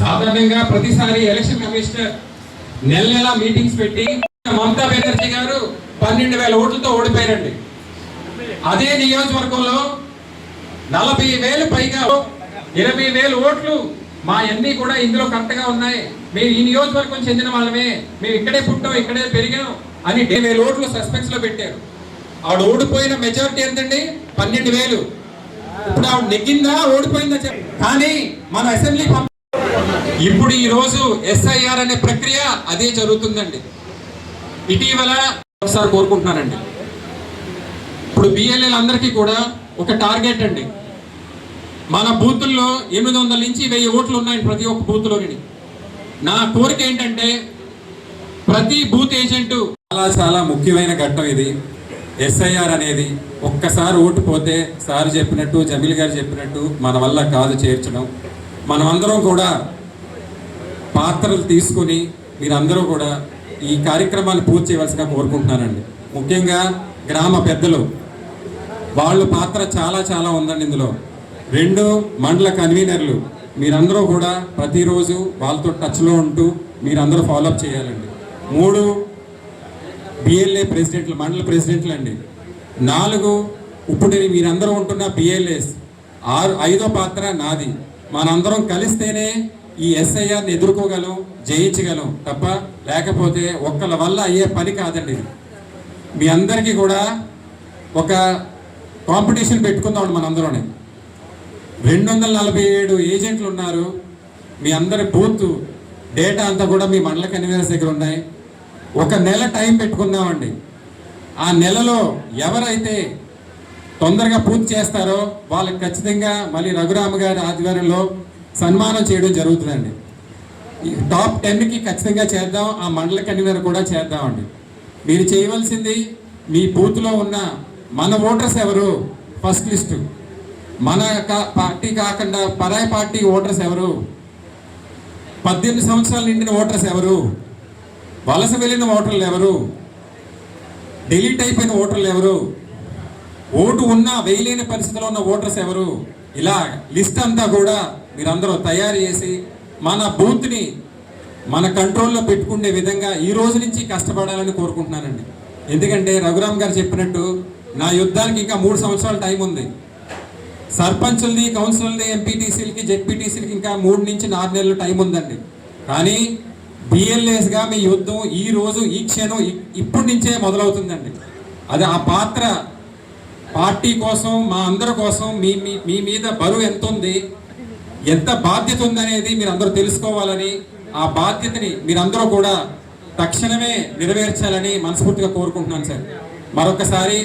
సాధారణంగా ప్రతిసారి election commissioner నెల నెల మీటింగ్స్ పెట్టి మమతా బెనర్జీ గారు 12,000 ఓట్లతో ఓడిపోయారండి. అదే నియోజకవర్గంలో 40,000 పైగా 20,000 ఓట్లు మా అన్ని కూడా ఇందులో కరెక్ట్గా ఉన్నాయి, మేము ఈ నియోజకవర్గం చెందిన వాళ్ళమే, మేము ఇక్కడే పుట్టాం ఇక్కడే పెరిగాం అని 10,000 ఓట్లు సస్పెన్స్ లో పెట్టారు. ఆవిడ ఓడిపోయిన మెజారిటీ ఎంతండి? 12,000. ఇప్పుడు ఆవిడ నెగ్గిందా ఓడిపోయిందా? కానీ మన అసెంబ్లీ ఇప్పుడు ఈ రోజు SIR అనే ప్రక్రియ అదే జరుగుతుందండి. ఇటీవల ఒకసారి కోరుకుంటున్నానండి, ఇప్పుడు BLL అందరికీ కూడా ఒక టార్గెట్ అండి. మన బూతుల్లో 800 నుంచి 1000 ఓట్లు ఉన్నాయి ప్రతి ఒక్క బూత్లోని. నా కోరిక ఏంటంటే ప్రతి బూత్ ఏజెంటు చాలా ముఖ్యమైన ఘట్టం ఇది SIR అనేది. ఒక్కసారి ఓటు పోతే సార్ చెప్పినట్టు జమీల్ గారు చెప్పినట్టు మన వల్ల కాదు చేర్చడం. మనమందరం కూడా పాత్రలు తీసుకుని మీరందరూ కూడా ఈ కార్యక్రమాన్ని పూర్తి చేయవలసిగా కోరుకుంటున్నానండి. ముఖ్యంగా గ్రామ పెద్దలు వాళ్ళ పాత్ర చాలా ఉందండి ఇందులో. 2 మండల కన్వీనర్లు మీరందరూ కూడా ప్రతిరోజు వాళ్ళతో టచ్లో ఉంటూ మీరందరూ ఫాలోఅప్ చేయాలండి. 3 BLA ప్రెసిడెంట్లు మండల ప్రెసిడెంట్లు అండి. 4 ఇప్పుడు మీరందరూ ఉంటున్న BLAs. 5వ పాత్ర నాది. మనందరం కలిస్తేనే ఈ SIRని ఎదుర్కోగలం, జయించగలం తప్ప లేకపోతే ఒక్కళ్ళ వల్ల అయ్యే పని కాదండి. మీ అందరికీ కూడా ఒక కాంపిటీషన్ పెట్టుకుందాం మనందరూనే. 247 ఏజెంట్లు ఉన్నారు. మీ అందరి బూత్ డేటా అంతా కూడా మీ మండల కన్వీనర్స్ దగ్గర ఉన్నాయి. ఒక నెల టైం పెట్టుకుందామండి. ఆ నెలలో ఎవరైతే తొందరగా పూర్తి చేస్తారో వాళ్ళకి ఖచ్చితంగా మళ్ళీ రఘురామ గారి ఆధ్వర్యంలో సన్మానం చేయడం జరుగుతుందండి. టాప్ 10కి ఖచ్చితంగా చేద్దాం, ఆ మండల కన్వీనర్ కూడా చేద్దామండి. మీరు చేయవలసింది మీ బూత్లో ఉన్న మన ఓటర్స్ ఎవరు, ఫస్ట్ లిస్టు, మన పార్టీ కాకుండా పరాయి పార్టీ ఓటర్స్ ఎవరు, 18 సంవత్సరాలు నిండిన ఓటర్స్ ఎవరు, వలస వెళ్ళిన ఓటర్లు ఎవరు, డిలీట్ అయిపోయిన ఓటర్లు ఎవరు, ఓటు ఉన్నా వేయలేని పరిస్థితిలో ఉన్న ఓటర్స్ ఎవరు, ఇలా లిస్ట్ అంతా కూడా మీరందరూ తయారు చేసి మన బూత్ని మన కంట్రోల్లో పెట్టుకునే విధంగా ఈ రోజు నుంచి కష్టపడాలని కోరుకుంటున్నానండి. ఎందుకంటే రఘురామ్ గారు చెప్పినట్టు నా యుద్ధానికి ఇంకా 3 సంవత్సరాల టైం ఉంది. సర్పంచులది, కౌన్సిలర్ది, ఎంపీటీసీలకి, జెడ్పీటీసీలకి ఇంకా 3 నుంచి 4 నెలలు టైం ఉందండి. కానీ BLAస్గా మీ యుద్ధం ఈ రోజు ఈ క్షణం ఇప్పటి నుంచే మొదలవుతుందండి. అది ఆ పాత్ర పార్టీ కోసం, మా అందరి కోసం మీ మీద బరువు ఎంత ఉంది, ఎంత బాధ్యత ఉందనేది మీరు అందరూ తెలుసుకోవాలని, ఆ బాధ్యతని మీరందరూ కూడా తక్షణమే నెరవేర్చాలని మనస్ఫూర్తిగా కోరుకుంటున్నాను సార్. మరొకసారి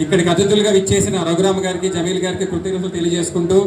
ఇక్కడికి అతిథులుగా విచ్చేసిన రఘురామ గారికి, జమీల్ గారికి కృతజ్ఞతలు తెలియజేసుకుంటూ